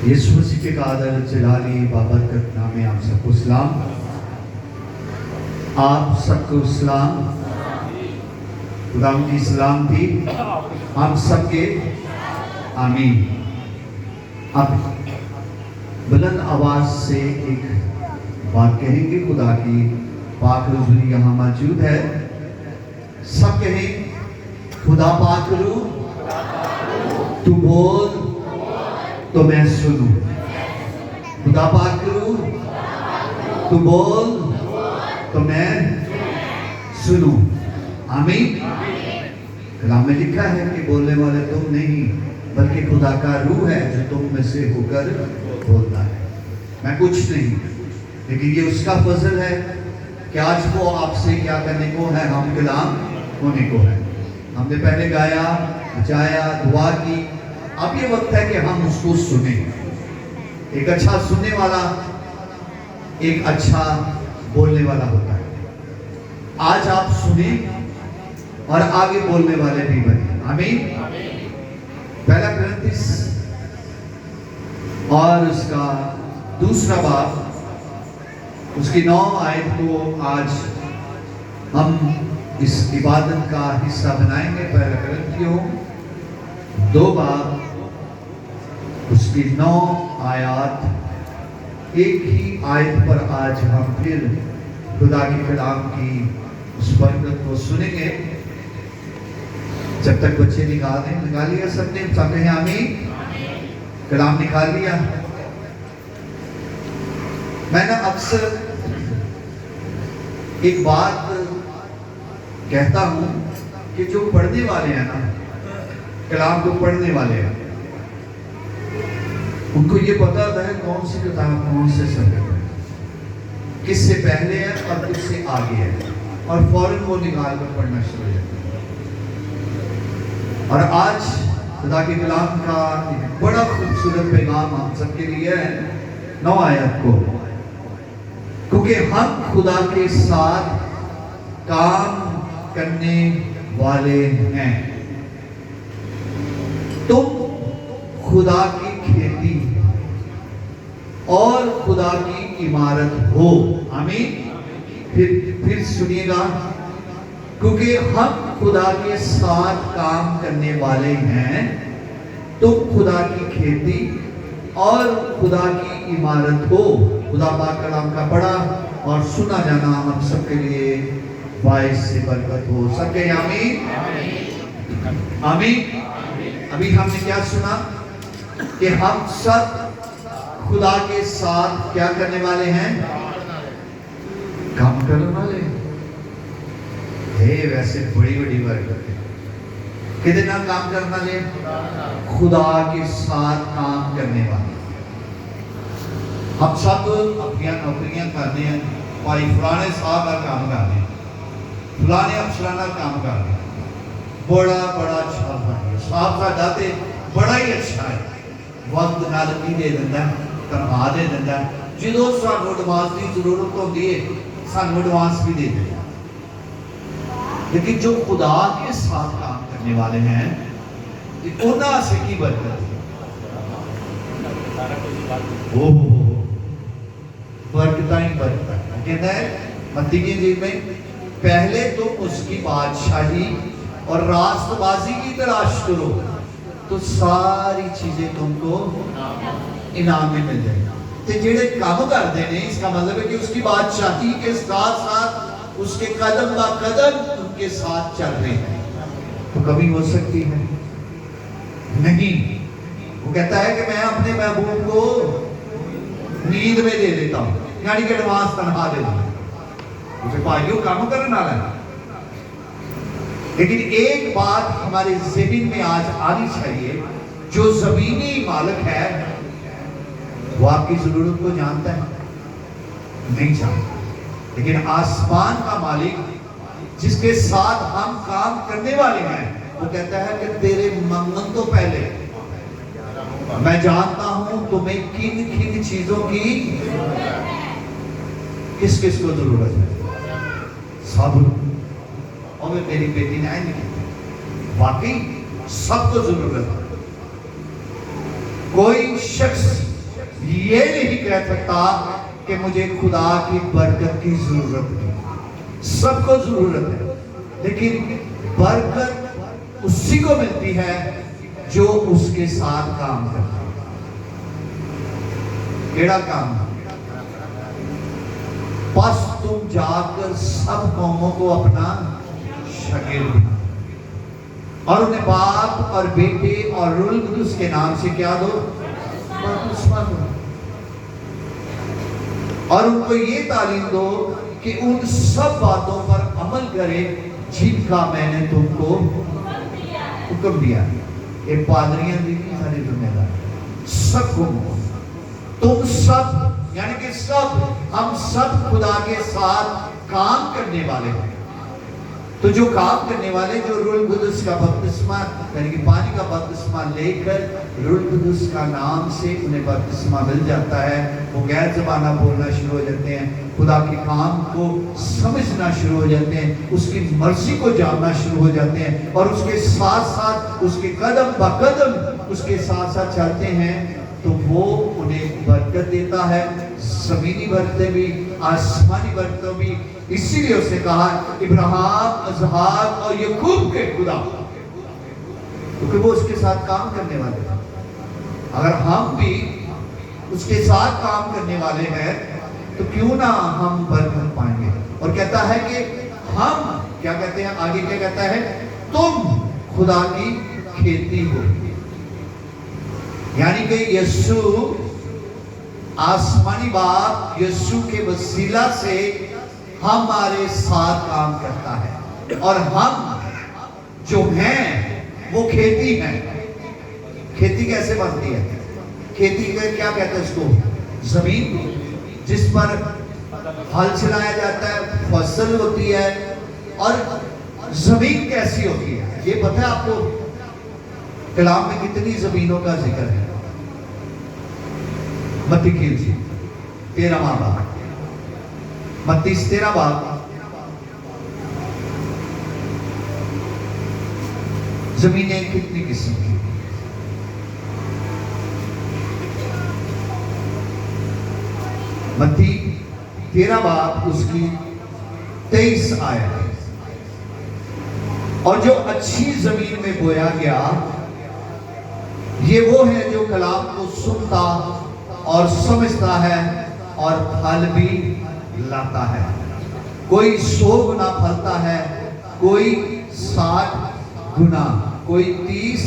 यीशु मसीह के कादर जलाली बाबरकत नामे आप सबको सलाम। आप सबको सलाम। खुदाम की सलाम थी हम सबके आमीन। अब बुलंद आवाज से एक बात कहेंगे। खुदा की पाक रूह यहाँ मौजूद है। सब कहें, खुदा पाक रूह तू बोल तो मैं सुनूं। खुदा पाक रूह तू बोल तो मैं सुनूं। आमीन। कलाम में लिखा है कि बोलने वाले तुम नहीं बल्कि खुदा का रूह है जो तुम में से होकर बोलता है। मैं कुछ नहीं, लेकिन ये उसका फजल है कि आज वो आपसे क्या करने को है, हम कलाम होने को है। हमने पहले गाया, बजाया, दुआ की। अब ये वक्त है कि हम उसको सुने। एक अच्छा सुनने वाला एक अच्छा बोलने वाला होता है। आज आप सुने और आगे बोलने वाले भी बने। आमीन। पहला कुरिन्थियों और उसका दूसरा बाब उसकी 9 आयत को आज हम इस इबादत का हिस्सा बनाएंगे। पहला कुरिन्थियों 2 बाब उसकी 9 आयत। एक ही आयत पर आज हम फिर खुदा के कलाम की उस बरकत को सुनेंगे। जब तक बच्चे निकाल लिया सबने, सब कहें आमीन। कलाम निकाल लिया। मैं ना अक्सर एक बात कहता हूं कि जो पढ़ने वाले हैं ना, कलाम को पढ़ने वाले हैं, उनको ये पता होता है कौन सी किताब कौन से समय में, किससे पहले है और किससे आगे है, और फौरन वो निकाल कर पढ़ना शुरू हो जाता है। और आज खुदा के कलाम का एक बड़ा खूबसूरत पैगाम हम सबके लिए है 9 आयत को, क्योंकि हम खुदा के साथ काम करने वाले हैं। तुम खुदा की खेती और खुदा की इमारत हो। आमीन। फिर सुनिएगा, क्योंकि हम खुदा के साथ काम करने वाले हैं। तुम खुदा की खेती और खुदा की इमारत हो। खुदा पाक कलाम का पढ़ा और सुना जाना हम सबके लिए बाइस से बरकत हो सके। आमीन। आमीन। अभी हमने क्या सुना कि हम सब खुदा के साथ क्या करने वाले हैं, काम करने वाले हैं। वैसे बड़ी बड़ी बरकत है। कितने नाम काम करने वाले, खुदा के साथ काम करने वाले। हम सब अपनी नौकरियां करते हैं, भाई फलाने साहब का काम करते हैं, फलाने अफसराना काम करते हैं, बड़ा बड़ा अच्छा है साहब का दाते बड़ा ही अच्छा है, वक्त नाल की दे दिंदा, तनख्वाह दे दिंदा, जो सानू एडवांस की जरूरत होती है सानू एडवांस भी दे देता। लेकिन जो खुदा के साथ काम करने वाले हैं उन्होंने से की बरकत, बरकत ही बरकत। कहता है मत्ती की इंजील में, पहले तुम उसकी बादशाही और रास्तबाजी की तलाश करो तो सारी चीजें तुमको इनाम में मिल जाएगी। तो जेड़े काम करते हैं, इसका मतलब है कि उसकी बादशाही के साथ साथ उसके कदम बा कदम उनके साथ चल रहे हैं। तो कमी हो सकती है नहीं। वो कहता है कि मैं अपने महबूब को नींद में दे देता हूं, यानी कि एडवांस तनख्वाह दे दूंगा उसे, भाइयों काम करने वाला है। लेकिन एक बात हमारे ज़हन में आज आनी चाहिए, जो जमीनी मालिक है वो आपकी जरूरत को जानता है नहीं जानता, लेकिन आसमान का मालिक जिसके साथ हम काम करने वाले हैं वो कहता है कि तेरे मंगन तो पहले मैं जानता हूं तुम्हें किन किन चीजों की किस किस को जरूरत है। सब, और मेरी बेटी ने नहीं, वाकई सबको जरूरत है। कोई शख्स ये नहीं कह सकता कि मुझे खुदा की बरकत की जरूरत है। सबको जरूरत है, लेकिन बरकत उसी को मिलती है जो उसके साथ काम करता है। केड़ा काम? बस तुम जाकर सब कौमों को अपना शागिर्द बना और उन्हें बाप और बेटे और रूह कुदूस के नाम से क्या दो? बपतिस्मा दो। और उनको ये तालीम दो कि उन सब बातों पर अमल करें जिनका मैंने तुमको हुक्म दिया। ये पादरियां दी नहीं, सारी जिम्मेदारी सबको। तुम सब यानी कि सब, हम सब खुदा के साथ काम करने वाले हैं। तो जो काम करने वाले, जो रूह कुदूस का बपतिस्मा यानी कि पानी का बपतिस्मा लेकर रूह कुदूस का नाम से उन्हें बपतिस्मा मिल जाता है, वो गैर ज़बाना बोलना शुरू हो जाते हैं, खुदा के काम को समझना शुरू हो जाते हैं, उसकी मर्जी को जानना शुरू हो जाते हैं और उसके साथ साथ उसके कदम ब कदम उसके साथ साथ चलते हैं, तो वो उन्हें बरकत देता है, ज़मीनी बरकतें भी, आसमानी बरकतें भी। इसीलिए उसने कहा इब्राहिम, इसहाक और याकूब के खुदा, क्योंकि वो उसके साथ काम करने वाले हैं। अगर हम भी उसके साथ काम करने वाले हैं तो क्यों ना हम बरकत पाएंगे। और कहता है कि हम क्या कहते हैं, आगे क्या कहता है, तुम खुदा की खेती हो। यानी कि यीशु, आसमानी बाप यीशु के वसीला से हमारे साथ काम करता है और हम जो हैं वो खेती हैं। खेती कैसे बनती है? खेती के क्या कहते हैं उसको? जमीन जिस पर हल चलाया जाता है, फसल होती है। और जमीन कैसी होती है ये पता है आपको? कलाम में कितनी जमीनों का जिक्र है? मत्ती कीजिए 13वां बाब, मत्ती 13 बाब। जमीनें कितनी किस्म की? मत्ती 13 बाब उसकी 23 आयत। और जो अच्छी जमीन में बोया गया ये वो है जो कलाम को सुनता और समझता है और फल भी लाता है। कोई 100 गुना फलता है, कोई 60 गुना, कोई 30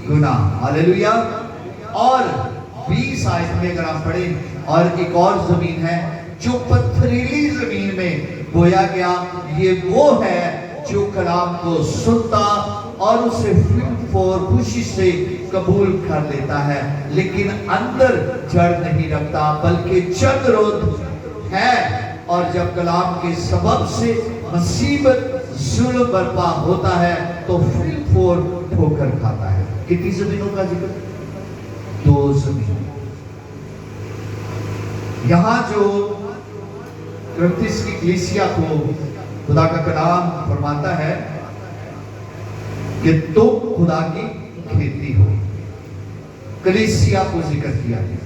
गुना। हालेलुया। और 20 आयत में अगर आप पढ़ें, और एक और जमीन है जो पथरीली जमीन में बोया गया, ये वो है जो कलाम को सुनता और उसे फिर खुशी से कबूल कर लेता है, लेकिन अंदर जड़ नहीं रखता, बल्कि चंद रोज है। और जब कलाम के सबब से मुसीबत जुल्म बर्पा होता है तो फिर ठोकर खाता है। कितनी जमीनों का जिक्र? 2 जमीन। यहां जो कुरिन्थियों की कलीसिया को खुदा का कलाम फरमाता है कि तुम खुदा की खेती हो, कलीसिया को जिक्र किया गया।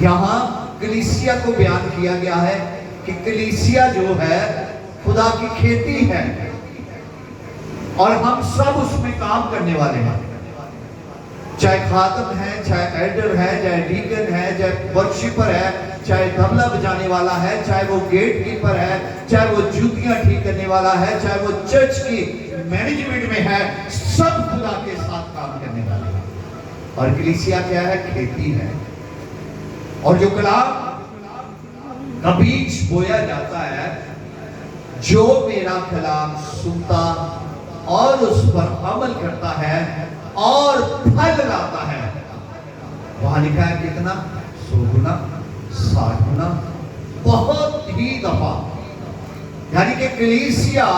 यहां कलीसिया को बयान किया गया है कि कलीसिया जो है खुदा की खेती है और हम सब उसमें काम करने वाले हैं। चाहे खातम है, चाहे एल्डर है, चाहे डीकन है, चाहे वर्शिपर है, चाहे तबला बजाने वाला है, चाहे वो गेट कीपर है, चाहे वो जूतियां ठीक करने वाला है, चाहे वो चर्च की मैनेजमेंट में है, सब खुदा के साथ काम करने वाले हैं। और कलीसिया क्या है? खेती है। और जो कलाम का बीज बोया जाता है, जो मेरा कलाम सुनता और उस पर अमल करता है और फल लाता है, वहां लिखा है कितना? 100 गुना, 60 गुना, बहुत ही दफा। यानी कि कलीसिया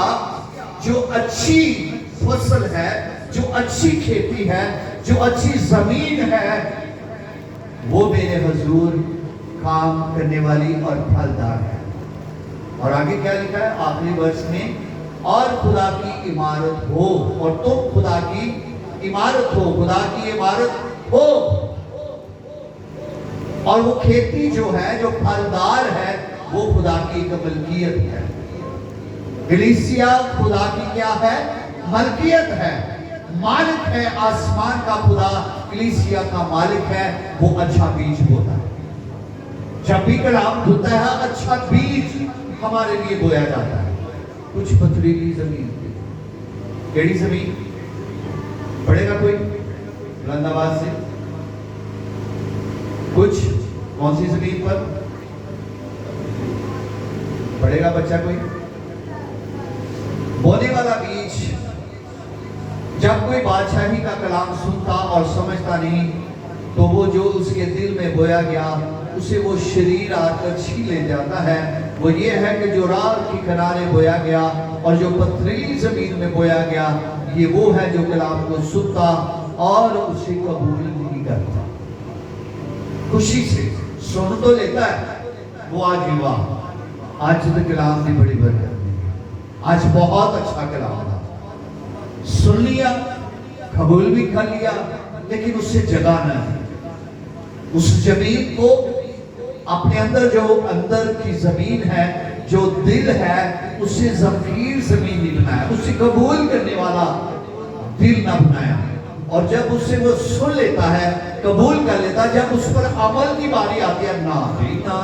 जो अच्छी फसल है, जो अच्छी खेती है, जो अच्छी जमीन है, वो मेरे हुजूर काम करने वाली और फलदार है। और आगे क्या लिखा है आखिरी वर्ष में? और खुदा की इमारत हो, और तुम खुदा की इमारत हो, खुदा की इमारत हो। और वो खेती जो है, जो फलदार है, वो खुदा की एक मलकियत है। कलीसिया खुदा की क्या है? मलकियत है, मालिक है। आसमान का खुदा कलीसिया का मालिक है। वो अच्छा बीज बोता है। जब भी कलाम होता है, अच्छा बीज हमारे लिए बोया जाता है। कुछ पथरीली जमीन, केड़ी जमीन पड़ेगा कोई बुलंद आवाज से? कुछ कौन सी जमीन पर पड़ेगा बच्चा? कोई बोने वाला बीज। जब कोई बादशाही का कलाम सुनता और समझता नहीं, तो वो जो उसके दिल में बोया गया, उसे वो शरीर आकर छीन ले जाता है। वो ये है कि जो राह के किनारे बोया गया और जो पथरीली जमीन में बोया गया, ये वो है जो कलाम को सुनता और उसे कबूल नहीं करता। खुशी से सुन तो लेता है, वो आज युवा, आज तो कलाम की बड़ी बरकत, आज बहुत अच्छा कलाम था, सुन लिया, कबूल भी कर लिया, लेकिन उससे जगा नहीं। उस जमीन को अपने अंदर, जो अंदर की जमीन है, जो दिल है, उससे जमीर जमीन नहीं बनाया, उससे कबूल करने वाला दिल ना बनाया। और जब उससे वो सुन लेता है, कबूल कर लेता, जब उस पर अमल की बारी आती है, ना जी ना,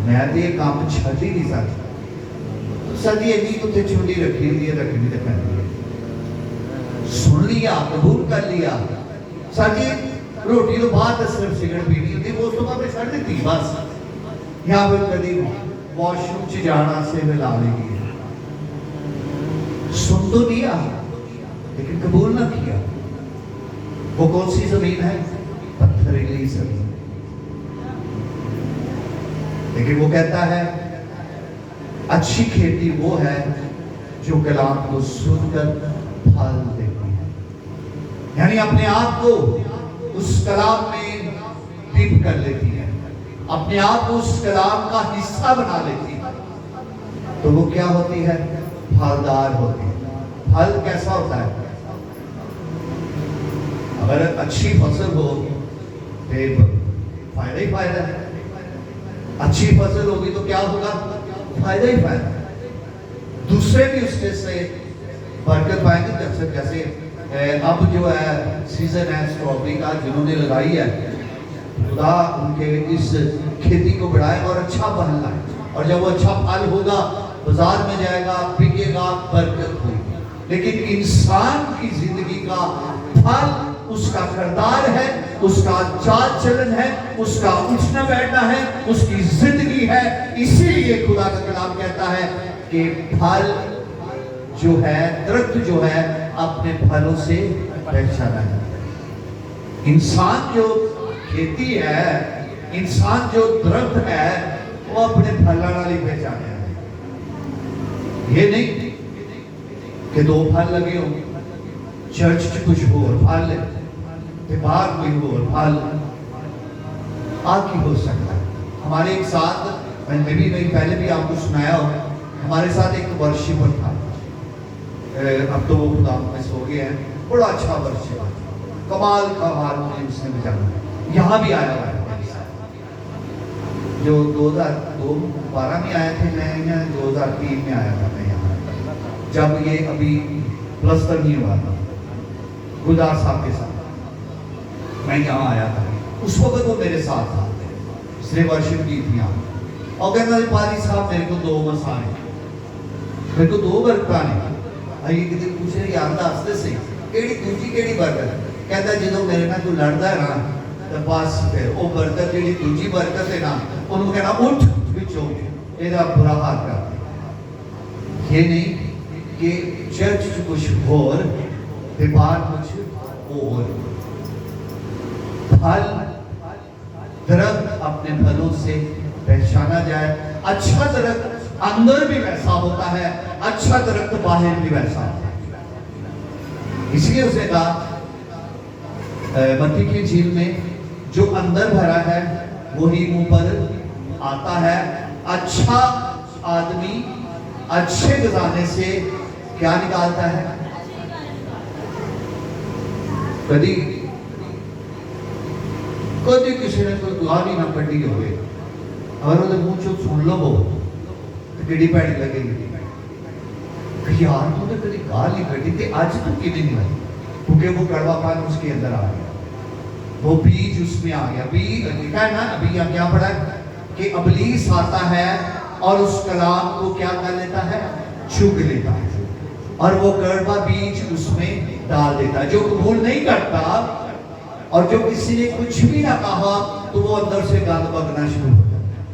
मैं तो ये काम छड़ ही नहीं सकता। सदी इतनी कुछ छुट्टी रखी हुई है, रखनी तो करनी है। सुन लिया, कबूल कर लिया। सदी रोटी तो बाद सिर्फ सिगरेट पीनी होती, वो तो बाद छड़ देती बस। यहाँ पर कभी वॉशरूम च जाना से मिला लेगी। सुन तो लिया, लेकिन कबूल ना किया। वो कौन सी जमीन है? पत्थरीली जमीन। लेकिन वो कहता है अच्छी खेती वो है जो कलाम को सुनकर फल देती है, यानी अपने आप को उस कलाम में डीप कर लेती है, अपने आप को उस कलाम का हिस्सा बना लेती है। तो वो क्या होती है? फलदार होती है। फल कैसा होता है? अगर अच्छी फसल हो तो फायदा ही फायदा है। अच्छी फसल होगी तो क्या होगा? फायदा ही फायदा। दूसरे भी उसके से बरकत पाएंगे। जैसे अब जो है सीजन है स्ट्रॉबेरी का, जिन्होंने लगाई है, खुदा उनके इस खेती को बढ़ाए और अच्छा फल लाए। और जब वो अच्छा फल होगा, बाजार में जाएगा, बिकेगा, बरकत होगी। लेकिन इंसान की जिंदगी का फल उसका किरदार है, उसका चाल चलन है, उसका उठना बैठना है, उसकी जिंदगी है। इसीलिए खुदा का कलाम कहता है कि फल जो है, दरख्त जो है, अपने फलों से पहचाना है। इंसान जो खेती है, इंसान जो दरख्त है, वो अपने फलों वाली पहचाने है। ये नहीं कि दो फल लगे हो, चर्च च कुछ होर फल है, बाहर कोई होर फल आकी हो सकता है। हमारे एक साथ, मैंने भी नहीं पहले भी आपको सुनाया हो, हमारे साथ एक वर्शिपर था। अब तो वो खुदा में सो गए हैं। बड़ा अच्छा वर्शिपर, कमाल का हारमोनियम उसने बजाया। यहाँ भी आया हुआ है, जो 2012 में आए थे, मैं 2003 में आया था। मैं यहाँ जब ये अभी प्लस्तर नहीं हुआ था, गुलजार साहब के साथ मैं यहाँ आया था। उस वक्त वो मेरे साथ था, इसने वर्शिप की थी यहाँ। और कहता पारी साहब मेरे को 2 मसाने, मेरे को 2 बरकतां ने। आई किसी पूछे यार दसते से केड़ी दूजी केड़ी बरकत? कहता जो मेरे नाल तू लड़दा है ना, तो बस फिर वो बरकत जी दूजी बरकत है ना, उन्होंने कहना उठ विचों एदा बुरा हाल कर। ये नहीं कि चर्च च कुछ होर ते बाहर कुछ और। फल दरख्त अपने फलों से पहचाना जाए। अच्छा दरख्त अंदर भी वैसा होता है, अच्छा दरख्त बाहर भी वैसा होता है। इसलिए उसने कहा मत्ती की झील में जो अंदर भरा है वही मुंह पर आता है। अच्छा आदमी अच्छे खजाने से क्या निकालता है? कभी कभी किसी ने कोई गाली ना कटी होवे अगर वो मुंह चो सुन लवो तो किड़ी पैड़ी लगेगी कि यार तूने कभी गाल नहीं कटी थी आज तू कितनी नहीं लगी क्योंकि वो कड़वापन उसके अंदर आ गया, वो बीज उसमें आ गया। बीज लिखा है ना अभी यहाँ क्या पढ़ा कि इब्लीस आता है और उस कलाम को क्या कर लेता है, चुग लेता है और वो कड़वा बीज उसमें डाल देता है। जो कबूल नहीं करता और जो किसी ने कुछ भी ना कहा तो वो अंदर से गंद बकना शुरू हो जाता है।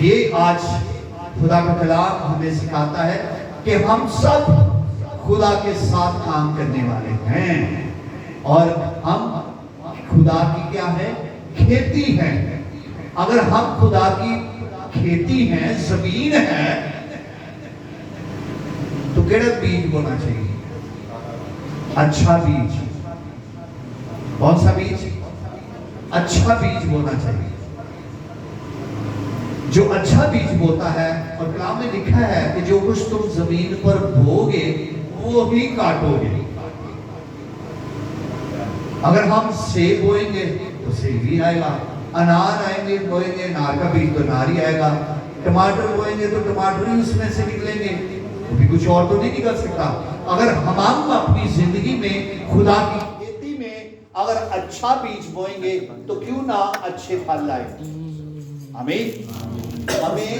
ये आज खुदा का कलाम हमें सिखाता है कि हम सब खुदा के साथ काम करने वाले हैं और हम खुदा की क्या है, खेती है। अगर हम खुदा की खेती है, जमीन है, तो केड़ा बीज बोना चाहिए, अच्छा बीज। कौन सा बीज, अच्छा बीज बोना चाहिए। जो अच्छा बीज बोता है, और कलाम में लिखा है कि जो कुछ तुम जमीन पर बोगे वो ही काटोगे। अगर हम सेब बोएंगे तो सेब ही आएगा, अनार आएंगे बोएंगे अनार का बीज तो अनार ही आएगा, टमाटर बोएंगे तो टमाटर ही उसमें से निकलेंगे, भी कुछ और तो नहीं निकल सकता। अगर हम अपनी जिंदगी में खुदा की खेती में अगर अच्छा बीज बोएंगे तो क्यों ना अच्छे फल लाए। आमीन। हमें